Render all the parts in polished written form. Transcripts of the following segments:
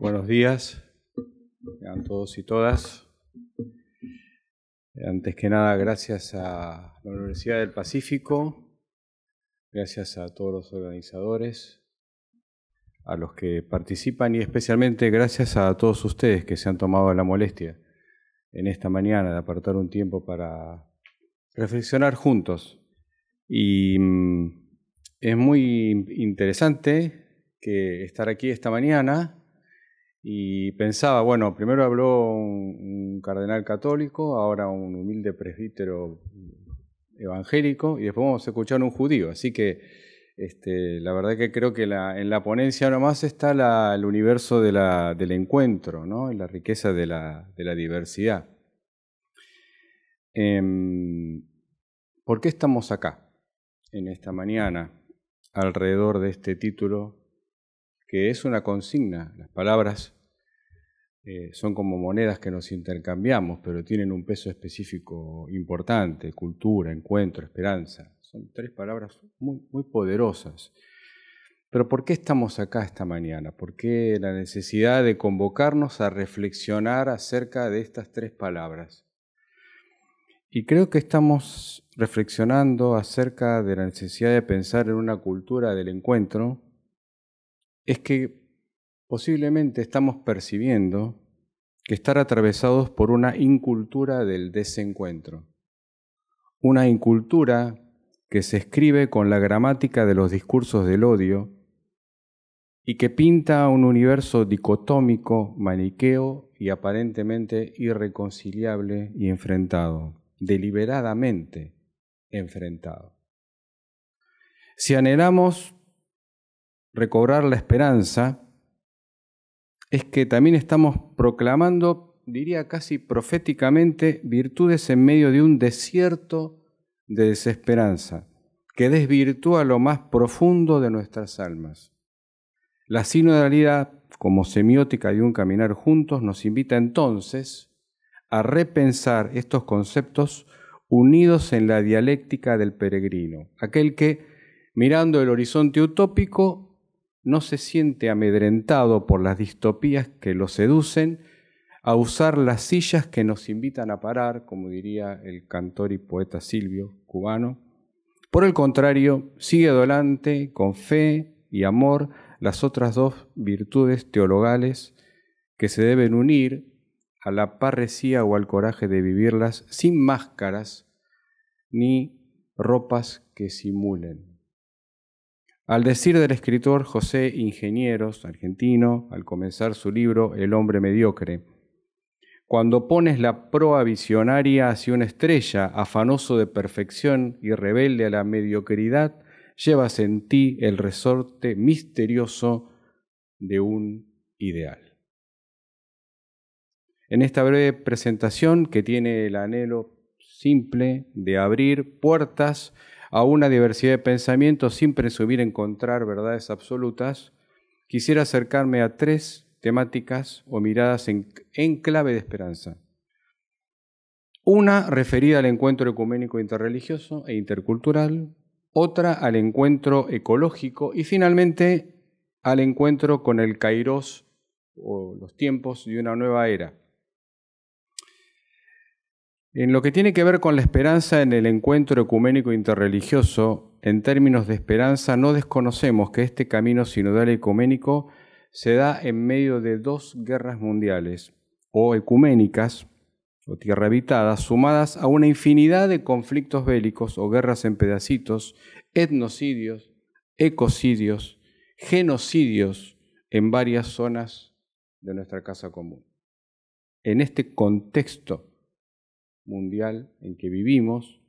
Buenos días a todos y todas. Antes que nada, gracias a la Universidad del Pacífico, gracias a todos los organizadores, a los que participan y especialmente gracias a todos ustedes que se han tomado la molestia en esta mañana de apartar un tiempo para reflexionar juntos. Y es muy interesante estar aquí esta mañana. Y pensaba, bueno, primero habló un cardenal católico, ahora un humilde presbítero evangélico, y después vamos a escuchar un judío. Así que la verdad que creo que en la ponencia nomás está el universo del encuentro, ¿no? Y la riqueza de la diversidad. ¿Por qué estamos acá, en esta mañana, alrededor de este título, que es una consigna? Las palabras son como monedas que nos intercambiamos, pero tienen un peso específico importante: cultura, encuentro, esperanza. Son tres palabras muy, muy poderosas. Pero ¿por qué estamos acá esta mañana? ¿Por qué la necesidad de convocarnos a reflexionar acerca de estas tres palabras? Y creo que estamos reflexionando acerca de la necesidad de pensar en una cultura del encuentro. Es que posiblemente estamos percibiendo que estar atravesados por una incultura del desencuentro. Una incultura que se escribe con la gramática de los discursos del odio y que pinta un universo dicotómico, maniqueo y aparentemente irreconciliable y enfrentado, deliberadamente enfrentado. Si anhelamos recobrar la esperanza, es que también estamos proclamando, diría casi proféticamente, virtudes en medio de un desierto de desesperanza que desvirtúa lo más profundo de nuestras almas. La sinodalidad, como semiótica de un caminar juntos, nos invita entonces a repensar estos conceptos unidos en la dialéctica del peregrino, aquel que, mirando el horizonte utópico, no se siente amedrentado por las distopías que lo seducen a usar las sillas que nos invitan a parar, como diría el cantor y poeta Silvio, cubano. Por el contrario, sigue adelante con fe y amor las otras dos virtudes teologales que se deben unir a la parresía o al coraje de vivirlas sin máscaras ni ropas que simulen. Al decir del escritor José Ingenieros, argentino, al comenzar su libro El hombre mediocre, cuando pones la proa visionaria hacia una estrella, afanoso de perfección y rebelde a la mediocridad, llevas en ti el resorte misterioso de un ideal. En esta breve presentación, que tiene el anhelo simple de abrir puertas a una diversidad de pensamientos sin presumir encontrar verdades absolutas, quisiera acercarme a tres temáticas o miradas en clave de esperanza. Una referida al encuentro ecuménico interreligioso e intercultural, otra al encuentro ecológico y finalmente al encuentro con el kairos o los tiempos de una nueva era. En lo que tiene que ver con la esperanza en el encuentro ecuménico interreligioso, en términos de esperanza, no desconocemos que este camino sinodal ecuménico se da en medio de dos guerras mundiales, o ecuménicas, o tierra habitada, sumadas a una infinidad de conflictos bélicos o guerras en pedacitos, etnocidios, ecocidios, genocidios en varias zonas de nuestra casa común. En este contexto mundial en que vivimos,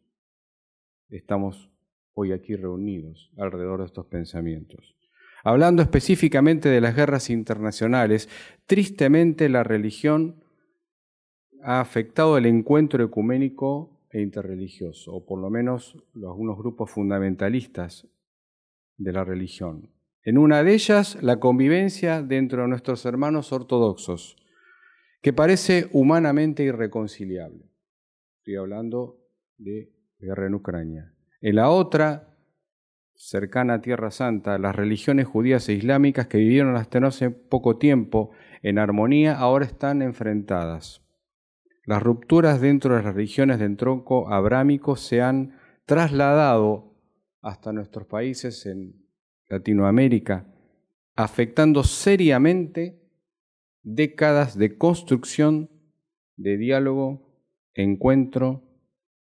estamos hoy aquí reunidos alrededor de estos pensamientos. Hablando específicamente de las guerras internacionales, tristemente la religión ha afectado el encuentro ecuménico e interreligioso, o por lo menos algunos grupos fundamentalistas de la religión. En una de ellas, la convivencia dentro de nuestros hermanos ortodoxos, que parece humanamente irreconciliable. Estoy hablando de guerra en Ucrania. En la otra, cercana a Tierra Santa, las religiones judías e islámicas que vivieron hasta no hace poco tiempo en armonía, ahora están enfrentadas. Las rupturas dentro de las religiones del tronco abrámico se han trasladado hasta nuestros países en Latinoamérica, afectando seriamente décadas de construcción, de diálogo, encuentro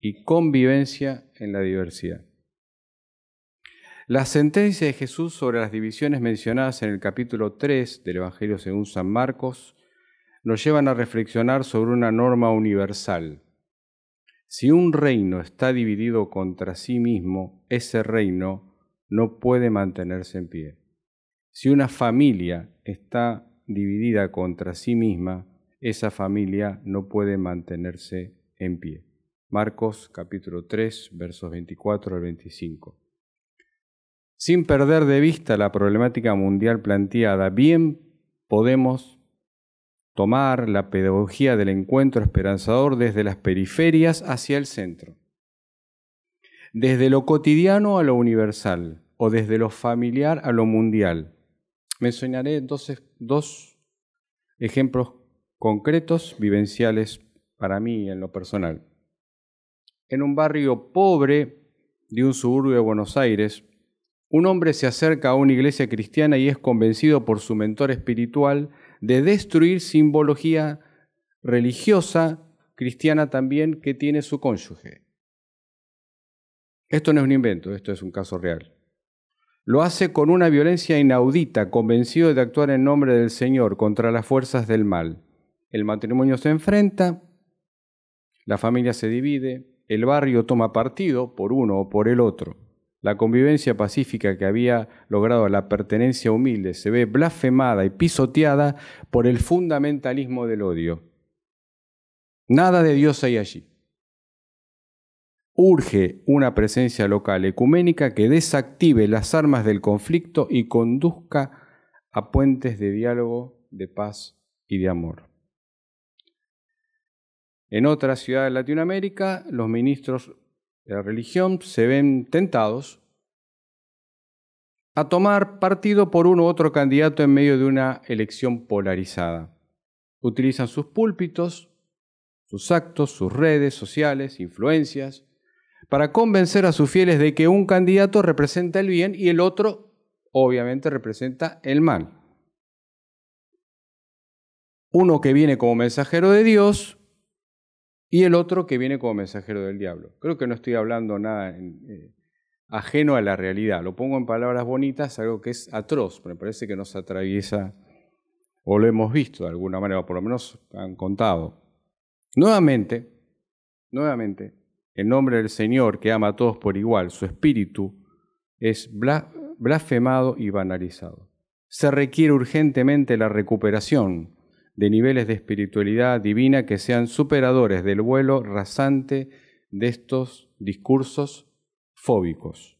y convivencia en la diversidad. La sentencia de Jesús sobre las divisiones mencionadas en el capítulo 3 del Evangelio según San Marcos nos llevan a reflexionar sobre una norma universal. Si un reino está dividido contra sí mismo, ese reino no puede mantenerse en pie. Si una familia está dividida contra sí misma, esa familia no puede mantenerse en pie. Marcos capítulo 3, versos 24 al 25. Sin perder de vista la problemática mundial planteada, bien podemos tomar la pedagogía del encuentro esperanzador desde las periferias hacia el centro, desde lo cotidiano a lo universal o desde lo familiar a lo mundial. Mencionaré dos ejemplos concretos, vivenciales para mí en lo personal. En un barrio pobre de un suburbio de Buenos Aires, un hombre se acerca a una iglesia cristiana y es convencido por su mentor espiritual de destruir simbología religiosa, cristiana también, que tiene su cónyuge. Esto no es un invento, esto es un caso real. Lo hace con una violencia inaudita, convencido de actuar en nombre del Señor contra las fuerzas del mal. El matrimonio se enfrenta, la familia se divide, el barrio toma partido por uno o por el otro. La convivencia pacífica que había logrado la pertenencia humilde se ve blasfemada y pisoteada por el fundamentalismo del odio. Nada de Dios hay allí. Urge una presencia local ecuménica que desactive las armas del conflicto y conduzca a puentes de diálogo, de paz y de amor. En otras ciudades de Latinoamérica, los ministros de la religión se ven tentados a tomar partido por uno u otro candidato en medio de una elección polarizada. Utilizan sus púlpitos, sus actos, sus redes sociales, influencias, para convencer a sus fieles de que un candidato representa el bien y el otro, obviamente, representa el mal. Uno que viene como mensajero de Dios y el otro que viene como mensajero del diablo. Creo que no estoy hablando nada ajeno a la realidad. Lo pongo en palabras bonitas, algo que es atroz, pero me parece que nos atraviesa, o lo hemos visto de alguna manera, o por lo menos han contado. Nuevamente, en nombre del Señor que ama a todos por igual, su espíritu es blasfemado y banalizado. Se requiere urgentemente la recuperación de niveles de espiritualidad divina que sean superadores del vuelo rasante de estos discursos fóbicos.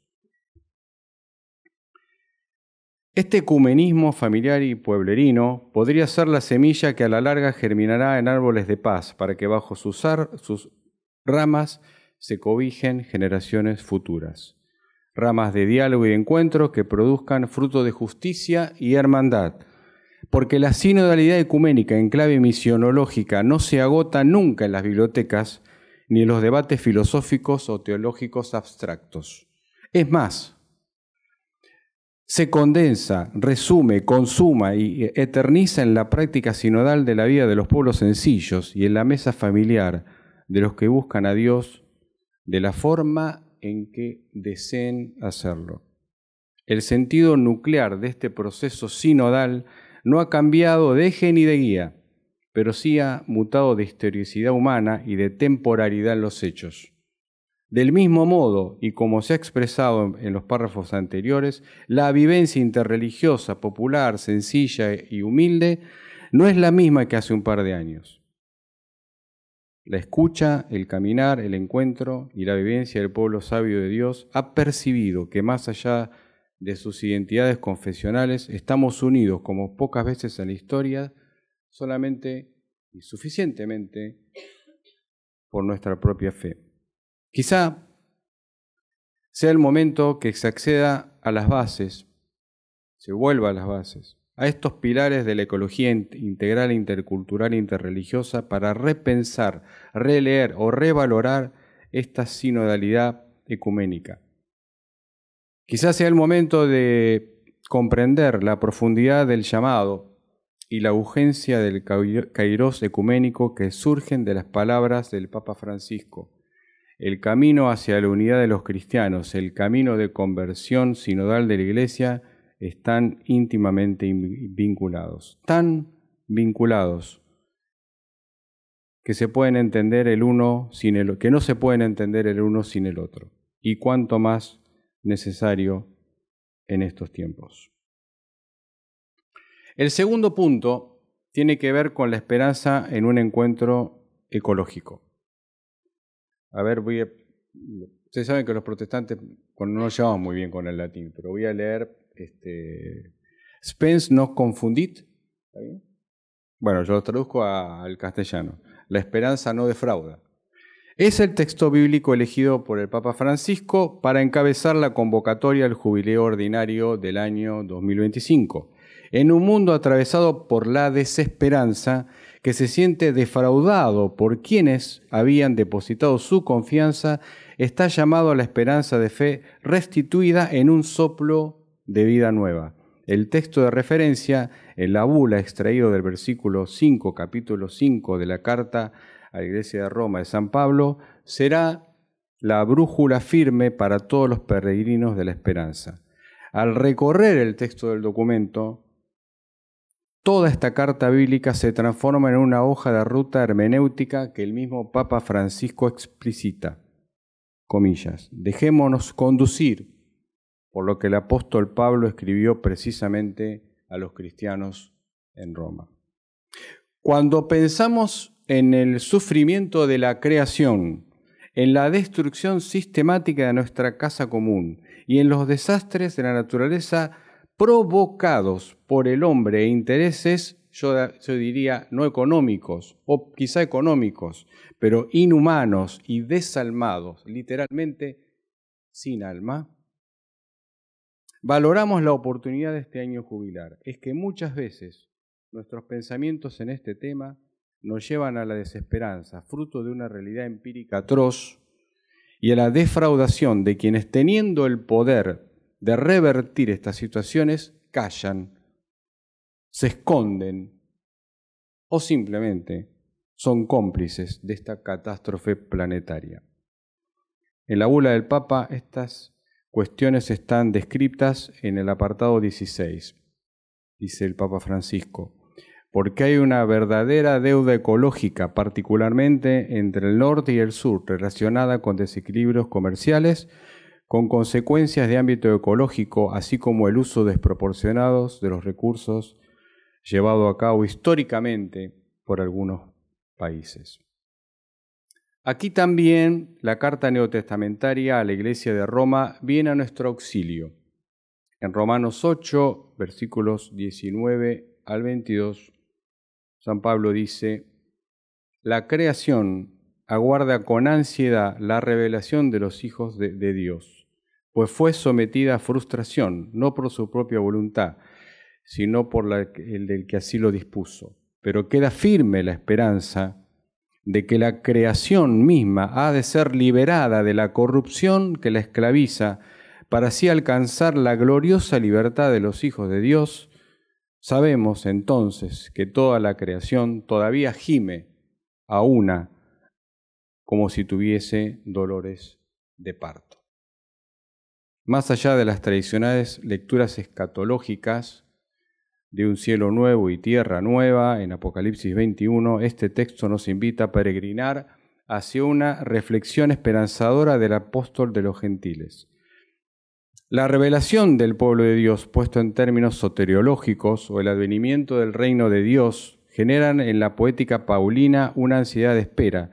Este ecumenismo familiar y pueblerino podría ser la semilla que a la larga germinará en árboles de paz para que bajo sus ramas se cobijen generaciones futuras. Ramas de diálogo y de encuentro que produzcan fruto de justicia y hermandad, porque la sinodalidad ecuménica en clave misionológica no se agota nunca en las bibliotecas ni en los debates filosóficos o teológicos abstractos. Es más, se condensa, resume, consuma y eterniza en la práctica sinodal de la vida de los pueblos sencillos y en la mesa familiar de los que buscan a Dios de la forma en que deseen hacerlo. El sentido nuclear de este proceso sinodal no ha cambiado de eje ni de guía, pero sí ha mutado de historicidad humana y de temporalidad en los hechos. Del mismo modo, y como se ha expresado en los párrafos anteriores, la vivencia interreligiosa, popular, sencilla y humilde no es la misma que hace un par de años. La escucha, el caminar, el encuentro y la vivencia del pueblo sabio de Dios ha percibido que más allá de sus identidades confesionales estamos unidos como pocas veces en la historia, solamente y suficientemente por nuestra propia fe. Quizá sea el momento que se acceda a las bases, se vuelva a las bases, a estos pilares de la ecología integral, intercultural e interreligiosa para repensar, releer o revalorar esta sinodalidad ecuménica. Quizás sea el momento de comprender la profundidad del llamado y la urgencia del kairós ecuménico que surgen de las palabras del Papa Francisco. El camino hacia la unidad de los cristianos, el camino de conversión sinodal de la Iglesia, están íntimamente vinculados, tan vinculados que se pueden entender el uno sin el que no se pueden entender el uno sin el otro, y cuánto más necesario en estos tiempos. El segundo punto tiene que ver con la esperanza en un encuentro ecológico. A ver, ustedes saben que los protestantes no nos llevamos muy bien con el latín, pero voy a leer Spens nos confundit. ¿Está bien? Bueno, yo lo traduzco al castellano. La esperanza no defrauda. Es el texto bíblico elegido por el Papa Francisco para encabezar la convocatoria al jubileo ordinario del año 2025. En un mundo atravesado por la desesperanza, que se siente defraudado por quienes habían depositado su confianza, está llamado a la esperanza de fe restituida en un soplo de vida nueva. El texto de referencia, en la bula extraído del versículo 5, capítulo 5 de la carta a la Iglesia de Roma de San Pablo, será la brújula firme para todos los peregrinos de la esperanza. Al recorrer el texto del documento, toda esta carta bíblica se transforma en una hoja de ruta hermenéutica que el mismo Papa Francisco explicita. Comillas, dejémonos conducir por lo que el apóstol Pablo escribió precisamente a los cristianos en Roma. Cuando pensamos en el sufrimiento de la creación, en la destrucción sistemática de nuestra casa común y en los desastres de la naturaleza provocados por el hombre e intereses, yo diría no económicos, o quizá económicos, pero inhumanos y desalmados, literalmente sin alma, valoramos la oportunidad de este año jubilar. Es que muchas veces nuestros pensamientos en este tema nos llevan a la desesperanza, fruto de una realidad empírica atroz, y a la defraudación de quienes, teniendo el poder de revertir estas situaciones, callan, se esconden o simplemente son cómplices de esta catástrofe planetaria. En la bula del Papa, estas cuestiones están descritas en el apartado 16, dice el Papa Francisco, porque hay una verdadera deuda ecológica, particularmente entre el norte y el sur, relacionada con desequilibrios comerciales, con consecuencias de ámbito ecológico, así como el uso desproporcionado de los recursos llevado a cabo históricamente por algunos países. Aquí también la carta neotestamentaria a la Iglesia de Roma viene a nuestro auxilio. En Romanos 8, versículos 19 al 22, San Pablo dice, la creación aguarda con ansiedad la revelación de los hijos de Dios, pues fue sometida a frustración, no por su propia voluntad, sino por el del que así lo dispuso. Pero queda firme la esperanza de que la creación misma ha de ser liberada de la corrupción que la esclaviza, para así alcanzar la gloriosa libertad de los hijos de Dios. Sabemos entonces que toda la creación todavía gime a una como si tuviese dolores de parto. Más allá de las tradicionales lecturas escatológicas de un cielo nuevo y tierra nueva, en Apocalipsis 21, este texto nos invita a peregrinar hacia una reflexión esperanzadora del apóstol de los gentiles. La revelación del pueblo de Dios, puesto en términos soteriológicos, o el advenimiento del reino de Dios, generan en la poética paulina una ansiedad de espera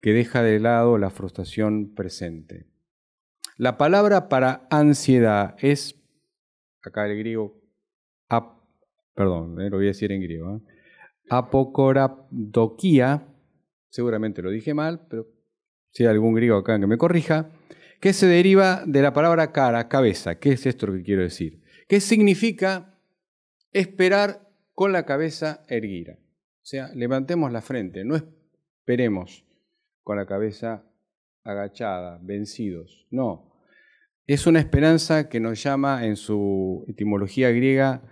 que deja de lado la frustración presente. La palabra para ansiedad es, acá el griego, lo voy a decir en griego, apokorapdokia, seguramente lo dije mal, pero si hay algún griego acá que me corrija, que se deriva de la palabra cara, cabeza. ¿Qué es esto que quiero decir? ¿Qué significa esperar con la cabeza erguida? O sea, levantemos la frente, no esperemos con la cabeza agachada, vencidos. No, es una esperanza que nos llama en su etimología griega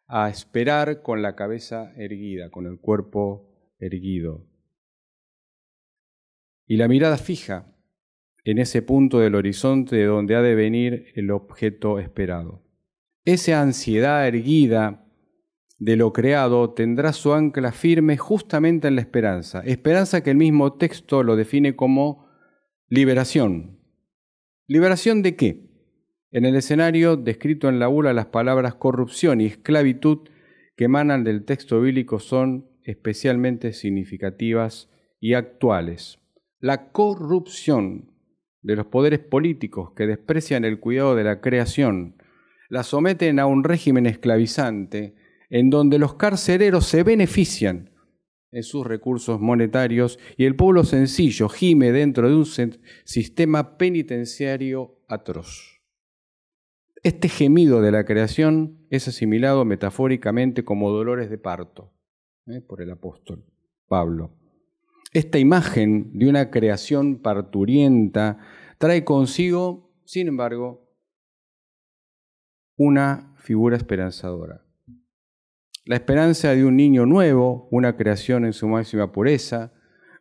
a esperar con la cabeza erguida, con el cuerpo erguido. Y la mirada fija en ese punto del horizonte de donde ha de venir el objeto esperado. Esa ansiedad erguida de lo creado tendrá su ancla firme justamente en la esperanza. Esperanza que el mismo texto lo define como liberación. ¿Liberación de qué? En el escenario descrito en la bula, las palabras corrupción y esclavitud que emanan del texto bíblico son especialmente significativas y actuales. La corrupción de los poderes políticos que desprecian el cuidado de la creación, la someten a un régimen esclavizante en donde los carceleros se benefician en sus recursos monetarios y el pueblo sencillo gime dentro de un sistema penitenciario atroz. Este gemido de la creación es asimilado metafóricamente como dolores de parto por el apóstol Pablo. Esta imagen de una creación parturienta trae consigo, sin embargo, una figura esperanzadora. La esperanza de un niño nuevo, una creación en su máxima pureza,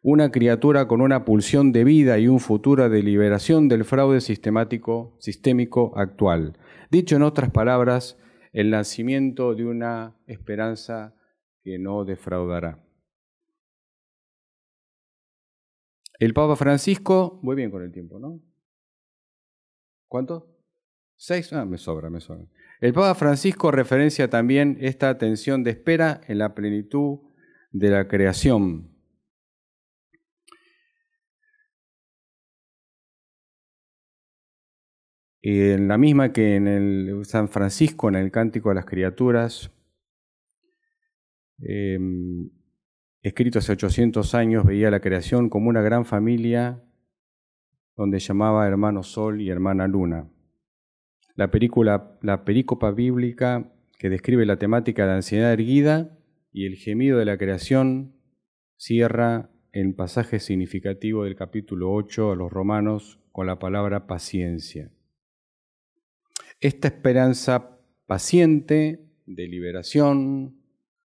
una criatura con una pulsión de vida y un futuro de liberación del fraude sistémico actual. Dicho en otras palabras, el nacimiento de una esperanza que no defraudará. El Papa Francisco, voy bien con el tiempo, ¿no? ¿Cuánto? 6, me sobra. El Papa Francisco referencia también esta atención de espera en la plenitud de la creación. En la misma que en el San Francisco, en el Cántico de las Criaturas, escrito hace 800 años, veía la creación como una gran familia donde llamaba hermano Sol y hermana Luna. La perícopa bíblica que describe la temática de la ansiedad erguida y el gemido de la creación cierra el pasaje significativo del capítulo 8 a los Romanos con la palabra paciencia. Esta esperanza paciente de liberación,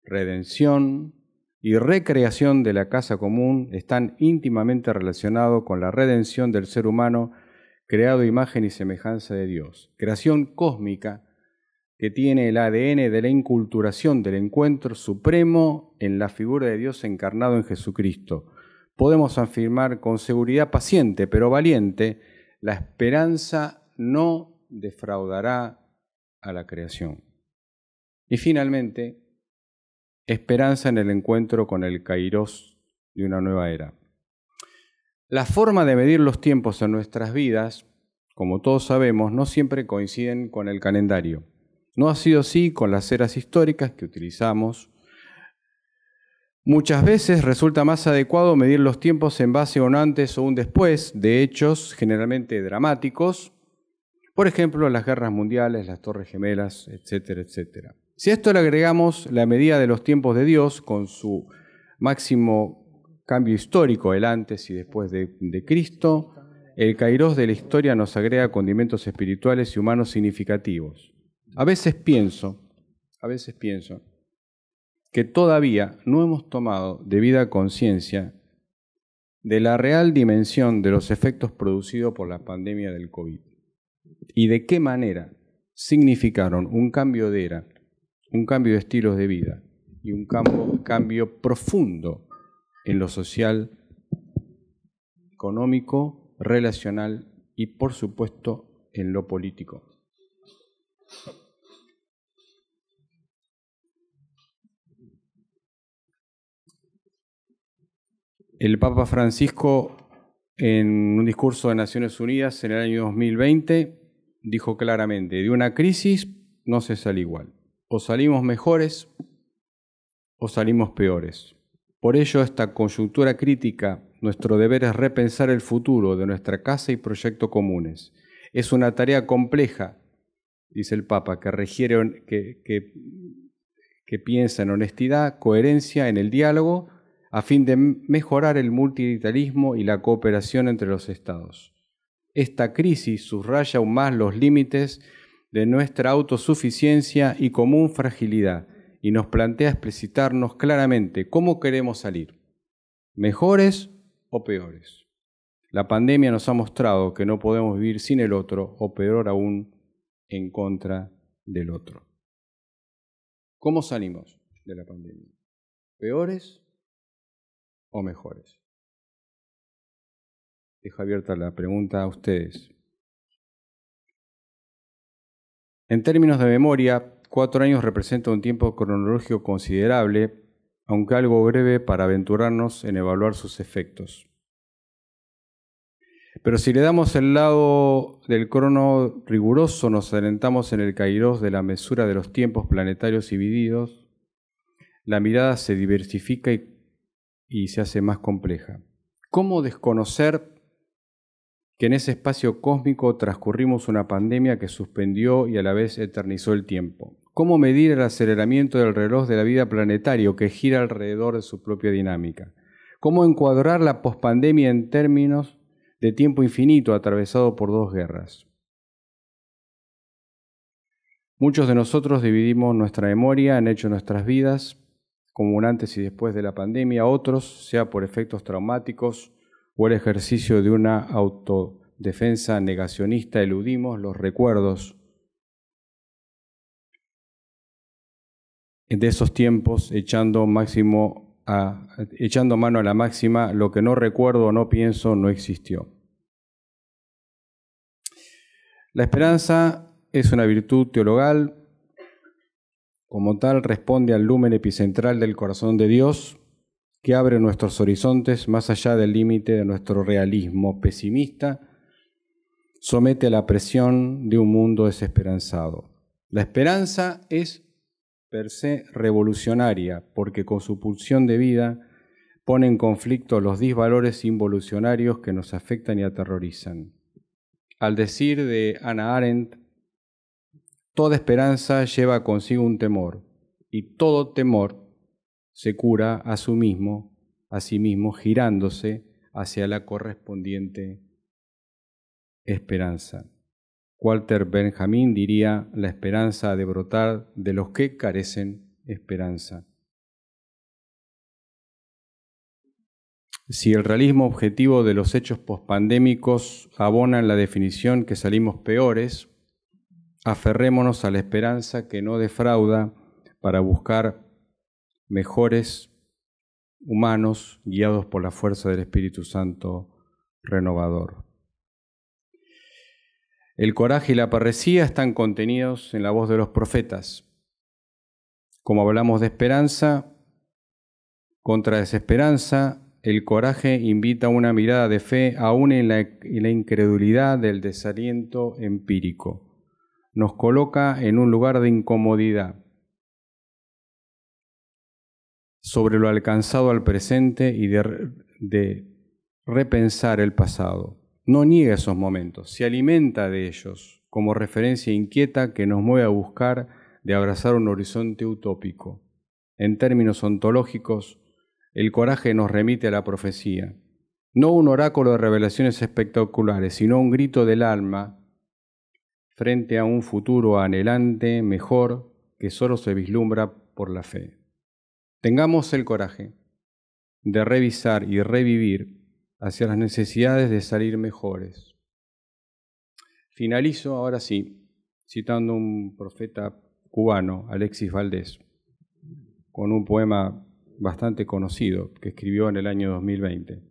redención y recreación de la casa común están íntimamente relacionados con la redención del ser humano creado a imagen y semejanza de Dios. Creación cósmica que tiene el ADN de la inculturación del encuentro supremo en la figura de Dios encarnado en Jesucristo. Podemos afirmar con seguridad paciente pero valiente, la esperanza no defraudará a la creación. Y finalmente, esperanza en el encuentro con el Kairos de una nueva era. La forma de medir los tiempos en nuestras vidas, como todos sabemos, no siempre coinciden con el calendario. No ha sido así con las eras históricas que utilizamos. Muchas veces resulta más adecuado medir los tiempos en base a un antes o un después de hechos generalmente dramáticos, por ejemplo, las guerras mundiales, las Torres Gemelas, etcétera, etcétera. Si a esto le agregamos la medida de los tiempos de Dios con su máximo cambio histórico, el antes y después de Cristo, el Kairos de la historia nos agrega condimentos espirituales y humanos significativos. A veces pienso que todavía no hemos tomado debida conciencia de la real dimensión de los efectos producidos por la pandemia del COVID y de qué manera significaron un cambio de era, un cambio de estilos de vida y un cambio profundo en lo social, económico, relacional y, por supuesto, en lo político. El Papa Francisco, en un discurso de Naciones Unidas en el año 2020, dijo claramente, de una crisis no se sale igual. O salimos mejores o salimos peores. Por ello, esta coyuntura crítica Nuestro deber es repensar el futuro de nuestra casa y proyectos comunes. Es una tarea compleja, dice el Papa, que requiere que piensa en honestidad, coherencia, en el diálogo, a fin de mejorar el multilateralismo y la cooperación entre los Estados. Esta crisis subraya aún más los límites de nuestra autosuficiencia y común fragilidad y nos plantea explicitarnos claramente cómo queremos salir, mejores o peores. La pandemia nos ha mostrado que no podemos vivir sin el otro o peor aún, en contra del otro. ¿Cómo salimos de la pandemia? ¿Peores o mejores? Dejo abierta la pregunta a ustedes. En términos de memoria, 4 años representa un tiempo cronológico considerable, aunque algo breve para aventurarnos en evaluar sus efectos. Pero si le damos el lado del crono riguroso, nos adelantamos en el kairos de la mesura de los tiempos planetarios divididos, la mirada se diversifica y se hace más compleja. ¿Cómo desconocer que en ese espacio cósmico transcurrimos una pandemia que suspendió y a la vez eternizó el tiempo? ¿Cómo medir el aceleramiento del reloj de la vida planetario que gira alrededor de su propia dinámica? ¿Cómo encuadrar la pospandemia en términos de tiempo infinito atravesado por 2 guerras? Muchos de nosotros dividimos nuestra memoria en hechos de nuestras vidas, como un antes y después de la pandemia. Otros, sea por efectos traumáticos o el ejercicio de una autodefensa negacionista, eludimos los recuerdos de esos tiempos, echando mano a la máxima: lo que no recuerdo o no pienso no existió. La esperanza es una virtud teologal. Como tal, responde al lumen epicentral del corazón de Dios, que abre nuestros horizontes más allá del límite de nuestro realismo pesimista, somete a la presión de un mundo desesperanzado. La esperanza es per se revolucionaria, porque con su pulsión de vida pone en conflicto los disvalores involucionarios que nos afectan y aterrorizan. Al decir de Hannah Arendt, toda esperanza lleva consigo un temor, y todo temor se cura a sí mismo, girándose hacia la correspondiente esperanza. Walter Benjamin diría: la esperanza ha de brotar de los que carecen esperanza. Si el realismo objetivo de los hechos pospandémicos abona en la definición que salimos peores, aferrémonos a la esperanza que no defrauda para buscar mejores humanos guiados por la fuerza del Espíritu Santo renovador. El coraje y la parresía están contenidos en la voz de los profetas. Como hablamos de esperanza contra desesperanza, el coraje invita a una mirada de fe aún en la incredulidad del desaliento empírico. Nos coloca en un lugar de incomodidad sobre lo alcanzado al presente y de repensar el pasado. No niega esos momentos, se alimenta de ellos como referencia inquieta que nos mueve a buscar de abrazar un horizonte utópico. En términos ontológicos, el coraje nos remite a la profecía, no un oráculo de revelaciones espectaculares, sino un grito del alma frente a un futuro anhelante, mejor, que solo se vislumbra por la fe. Tengamos el coraje de revisar y revivir hacia las necesidades de salir mejores. Finalizo ahora sí citando a un profeta cubano, Alexis Valdés, con un poema bastante conocido que escribió en el año 2020,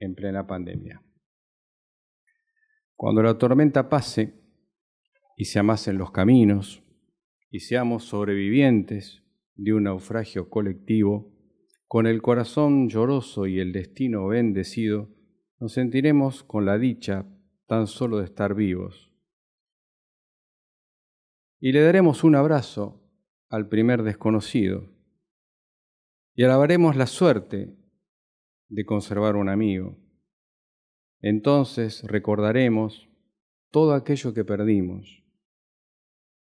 en plena pandemia. Cuando la tormenta pase y se amasen los caminos y seamos sobrevivientes de un naufragio colectivo, con el corazón lloroso y el destino bendecido, nos sentiremos con la dicha tan solo de estar vivos. Y le daremos un abrazo al primer desconocido y alabaremos la suerte de conservar un amigo. Entonces recordaremos todo aquello que perdimos.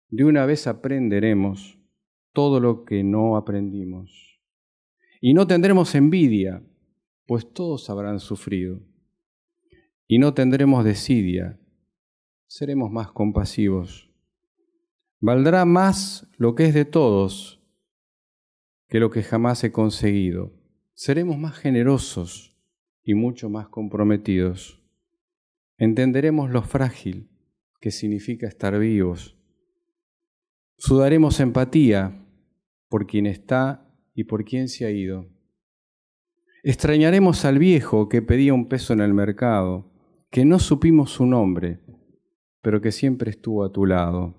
De una vez aprenderemos todo lo que no aprendimos. Y no tendremos envidia, pues todos habrán sufrido. Y no tendremos desidia, seremos más compasivos. Valdrá más lo que es de todos que lo que jamás he conseguido. Seremos más generosos y mucho más comprometidos. Entenderemos lo frágil que significa estar vivos. Sudaremos empatía por quien está y por quien se ha ido. Extrañaremos al viejo que pedía un peso en el mercado, que no supimos su nombre, pero que siempre estuvo a tu lado.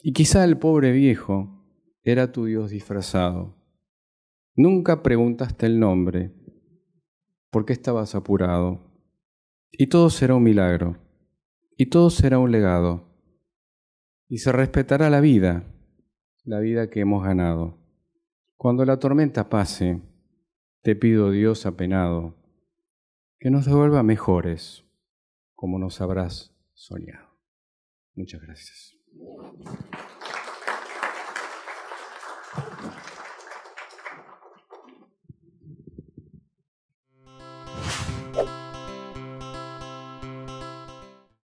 Y quizá el pobre viejo era tu Dios disfrazado. Nunca preguntaste el nombre, porque estabas apurado. Y todo será un milagro, y todo será un legado. Y se respetará la vida que hemos ganado. Cuando la tormenta pase, te pido, Dios apenado, que nos devuelva mejores, como nos habrás soñado. Muchas gracias.